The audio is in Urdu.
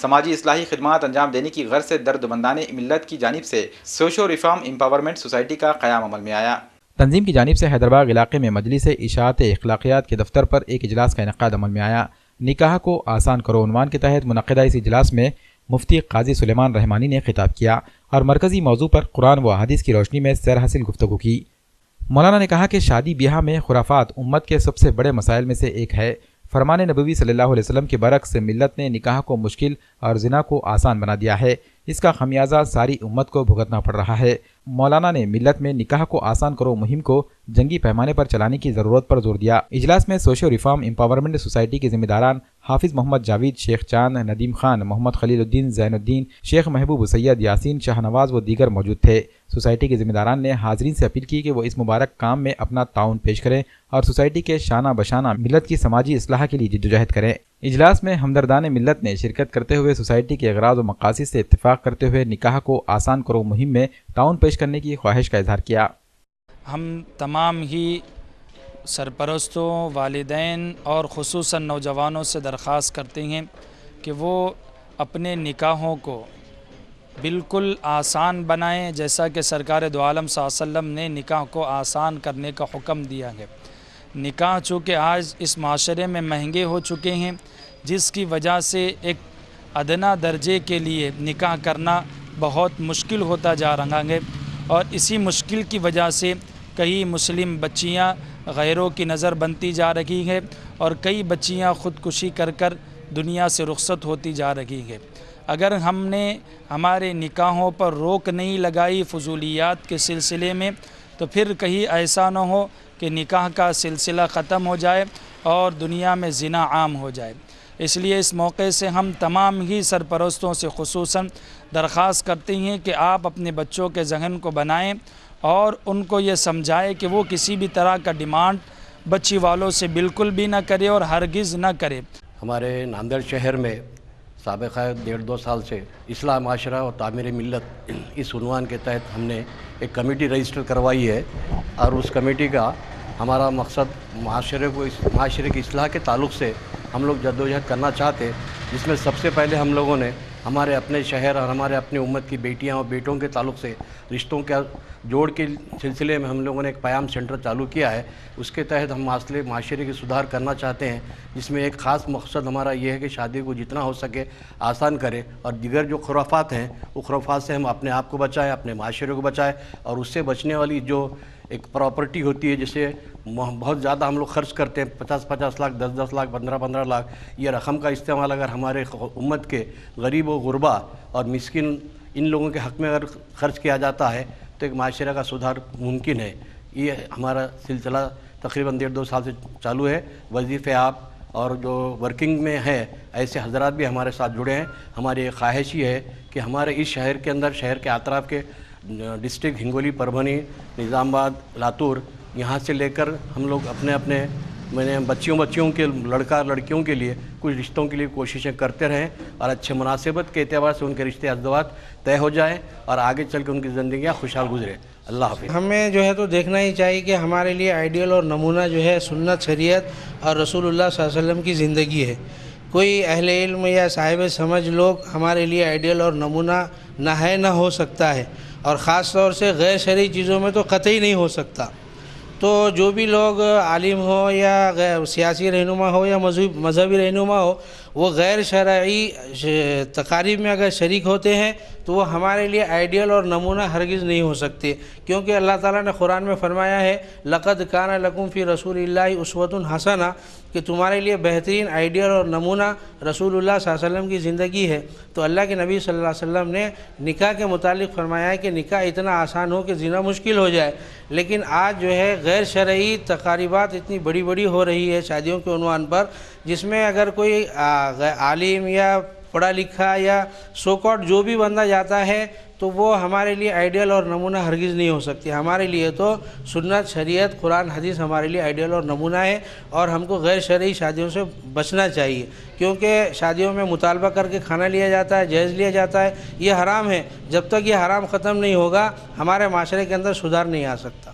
سماجی اصلاحی خدمات انجام دینے کی غرض سے دردمندان ملت کی جانب سے سوشو ریفارم امپاورمنٹ سوسائٹی کا قیام عمل میں آیا۔ تنظیم کی جانب سے حیدرآباد علاقے میں مجلس اشاعت اخلاقیات کے دفتر پر ایک اجلاس کا انعقاد عمل میں آیا۔ نکاح کو آسان کرو عنوان کے تحت منعقدہ اس اجلاس میں مفتی قاضی سلیمان رحمانی نے خطاب کیا اور مرکزی موضوع پر قرآن و احادیث کی روشنی میں سیر حاصل گفتگو کی۔ مولانا نے کہا کہ شادی بیاہ میں خرافات امت کے سب سے بڑے مسائل میں سے ایک ہے۔ فرمان نبوی صلی اللہ علیہ وسلم کے برعکس ملت نے نکاح کو مشکل اور زنا کو آسان بنا دیا ہے۔ اس کا خمیازہ ساری امت کو بھگتنا پڑ رہا ہے۔ مولانا نے ملت میں نکاح کو آسان کرو مہم کو جنگی پیمانے پر چلانے کی ضرورت پر زور دیا۔ اجلاس میں سوشل ریفارم امپاورمنٹ سوسائٹی کے ذمہ داران حافظ محمد جاوید، شیخ چاند، ندیم خان، محمد خلیل الدین، زین الدین، شیخ محبوب سید، یاسین، شاہ نواز و دیگر موجود تھے۔ سوسائٹی کے ذمہ داران نے حاضرین سے اپیل کی کہ وہ اس مبارک کام میں اپنا تعاون پیش کریں اور سوسائٹی کے شانہ بشانہ ملت کی سماجی اصلاح کے لیے جدوجہد کریں۔ اجلاس میں ہمدردان ملت نے شرکت کرتے ہوئے سوسائٹی کے اغراض و مقاصد سے اتفاق کرتے ہوئے نکاح کو آسان کرو مہم میں تعاون پیش کرنے کی خواہش کا اظہار کیا۔ ہم تمام ہی سرپرستوں، والدین اور خصوصاً نوجوانوں سے درخواست کرتے ہیں کہ وہ اپنے نکاحوں کو بالکل آسان بنائیں، جیسا کہ سرکار دو عالم صلی اللہ علیہ وسلم نے نکاح کو آسان کرنے کا حکم دیا ہے۔ نکاح چونکہ آج اس معاشرے میں مہنگے ہو چکے ہیں، جس کی وجہ سے ایک ادنا درجے کے لیے نکاح کرنا بہت مشکل ہوتا جا رہا ہے، اور اسی مشکل کی وجہ سے کئی مسلم بچیاں غیروں کی نظر بنتی جا رہی ہے اور کئی بچیاں خودکشی کر کر دنیا سے رخصت ہوتی جا رہی ہے۔ اگر ہم نے ہمارے نکاحوں پر روک نہیں لگائی فضولیات کے سلسلے میں، تو پھر کہیں ایسا نہ ہو کہ نکاح کا سلسلہ ختم ہو جائے اور دنیا میں زنا عام ہو جائے۔ اس لیے اس موقع سے ہم تمام ہی سرپرستوں سے خصوصاً درخواست کرتے ہیں کہ آپ اپنے بچوں کے ذہن کو بنائیں اور ان کو یہ سمجھائیں کہ وہ کسی بھی طرح کا ڈیمانڈ بچی والوں سے بالکل بھی نہ کرے اور ہرگز نہ کرے۔ ہمارے ناندیڑ شہر میں سابقہ 1.5-2 سال سے اصلاح معاشرہ اور تعمیر ملت اس عنوان کے تحت ہم نے ایک کمیٹی رجسٹر کروائی ہے، اور اس کمیٹی کا ہمارا مقصد معاشرے کی اصلاح کے تعلق سے ہم لوگ جدوجہد کرنا چاہتے، جس میں سب سے پہلے ہم لوگوں نے ہمارے اپنے شہر اور ہمارے اپنے امت کی بیٹیاں اور بیٹوں کے تعلق سے رشتوں کے جوڑ کے سلسلے میں ہم لوگوں نے ایک پیام سینٹر چالو کیا ہے۔ اس کے تحت ہم معاشرے کی سدھار کرنا چاہتے ہیں، جس میں ایک خاص مقصد ہمارا یہ ہے کہ شادی کو جتنا ہو سکے آسان کرے، اور دیگر جو خرافات ہیں وہ خرافات سے ہم اپنے آپ کو بچائیں، اپنے معاشرے کو بچائیں، اور اس سے بچنے والی جو ایک پراپرٹی ہوتی ہے جسے بہت زیادہ ہم لوگ خرچ کرتے ہیں، 50 لاکھ، 10 لاکھ، 15 لاکھ، یہ رقم کا استعمال اگر ہمارے امت کے غریب و غربا اور مسکین ان لوگوں کے حق میں اگر خرچ کیا جاتا ہے تو ایک معاشرہ کا سدھار ممکن ہے۔ یہ ہمارا سلسلہ تقریباً 1.5-2 سال سے چالو ہے۔ وظیفے آپ اور جو ورکنگ میں ہے ایسے حضرات بھی ہمارے ساتھ جڑے ہیں۔ ہماری ایک خواہش یہ ہے کہ ہمارے اس شہر کے اندر، شہر کے اطراف کے ڈسٹرکٹ ہنگولی، پربھنی، نظام آباد، لاتور، یہاں سے لے کر ہم لوگ اپنے بچیوں کے لڑکیوں کے لیے کچھ رشتوں کے لیے کوششیں کرتے رہیں، اور اچھے مناسبت کے اعتبار سے ان کے رشتے ازدواج طے ہو جائیں اور آگے چل کے ان کی زندگیاں خوشحال گزرے۔ اللہ حافظ۔ ہمیں جو ہے تو دیکھنا ہی چاہیے کہ ہمارے لیے آئیڈیل اور نمونہ جو ہے سنت، شریعت اور رسول اللہ صلی اللہ علیہ وسلم کی زندگی ہے۔ کوئی اہل علم یا صاحب سمجھ لوگ ہمارے لیے آئیڈیل اور نمونہ نہ ہو سکتا ہے، اور خاص طور سے غیر شرعی چیزوں میں تو قطعی نہیں ہو سکتا۔ تو جو بھی لوگ عالم ہو یا سیاسی رہنما ہو یا مذہبی رہنما ہو، وہ غیر شرعی تقاریب میں اگر شریک ہوتے ہیں تو وہ ہمارے لیے آئیڈیل اور نمونہ ہرگز نہیں ہو سکتے، کیونکہ اللہ تعالیٰ نے قرآن میں فرمایا ہے لَقَدْ كَانَ لَكُمْ فِي رَسُولِ اللَّهِ أُسْوَةٌ حَسَنَةٌ، کہ تمہارے لیے بہترین آئیڈیل اور نمونہ رسول اللہ صلی اللہ علیہ وسلم کی زندگی ہے۔ تو اللہ کے نبی صلی اللہ علیہ وسلم نے نکاح کے متعلق فرمایا ہے کہ نکاح اتنا آسان ہو کہ زنا مشکل ہو جائے، لیکن آج جو ہے غیر شرعی تقاریبات اتنی بڑی ہو رہی ہے شادیوں کے عنوان پر، جس میں اگر کوئی عالم یا پڑھا لکھا یا سوکاٹ جو بھی بندہ جاتا ہے تو وہ ہمارے لیے آئیڈیل اور نمونہ ہرگز نہیں ہو سکتی۔ ہمارے لیے تو سنت، شریعت، قرآن، حدیث ہمارے لیے آئیڈیل اور نمونہ ہے، اور ہم کو غیر شرعی شادیوں سے بچنا چاہیے، کیونکہ شادیوں میں مطالبہ کر کے کھانا لیا جاتا ہے، جہیز لیا جاتا ہے، یہ حرام ہے۔ جب تک یہ حرام ختم نہیں ہوگا ہمارے معاشرے کے اندر سدھار نہیں آ سکتا۔